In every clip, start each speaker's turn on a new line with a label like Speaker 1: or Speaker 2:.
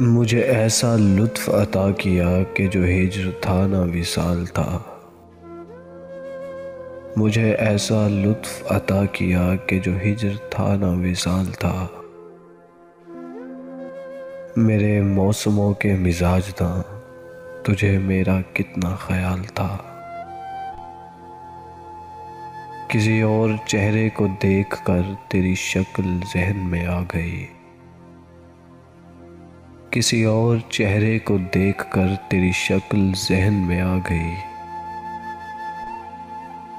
Speaker 1: मुझे ऐसा लुत्फ़ अता किया कि जो हिज्र था ना विसाल था। मुझे ऐसा लुत्फ़ अता किया कि जो हिज्र था ना विसाल था। मेरे मौसमों के मिजाज था, तुझे मेरा कितना ख्याल था। किसी और चेहरे को देखकर तेरी शक्ल ज़हन में आ गई। किसी और चेहरे को देखकर तेरी शक्ल ज़हन में आ गई।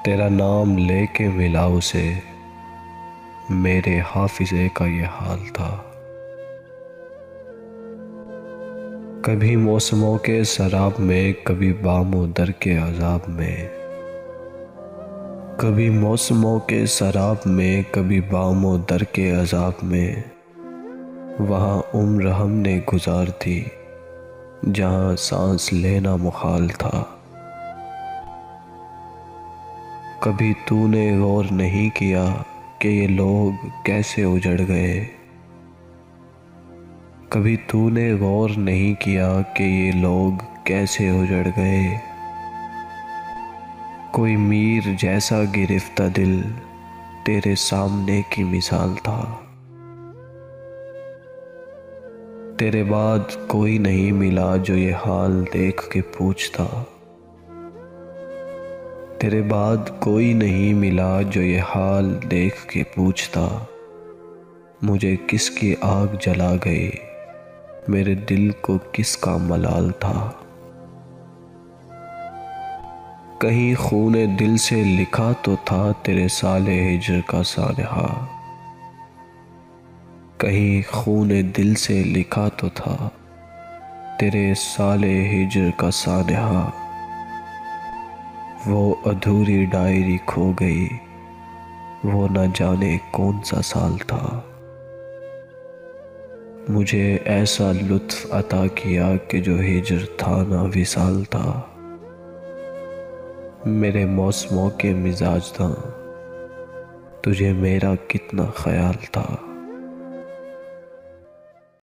Speaker 1: तेरा नाम लेके मिला उसे, मेरे हाफिज़े का ये हाल था। कभी मौसमों के सराब में, कभी बामो दर के अज़ाब में। कभी मौसमों के सराब में, कभी बामो दर के अज़ाब में। वहाँ उम्र हमने गुजार दी, जहाँ सांस लेना मुहाल था। कभी तूने गौर नहीं किया कि ये लोग कैसे उजड़ गए। कभी तूने गौर नहीं किया कि ये लोग कैसे उजड़ गए। कोई मीर जैसा गिरफ्ता दिल तेरे सामने की मिसाल था। तेरे बाद कोई नहीं मिला जो ये हाल देख के पूछता। तेरे बाद कोई नहीं मिला जो ये हाल देख के पूछता। मुझे किसकी आग जला गई, मेरे दिल को किसका मलाल था। कहीं खूने दिल से लिखा तो था तेरे साले हिज्र का सानहा। कहीं खूने दिल से लिखा तो था तेरे साले हिज्र का सानहा। वो अधूरी डायरी खो गई, वो न जाने कौन सा साल था। मुझे ऐसा लुत्फ़ अता किया कि जो हिज्र था ना विसाल था। मेरे मौसमों के मिजाज था, तुझे मेरा कितना ख्याल था।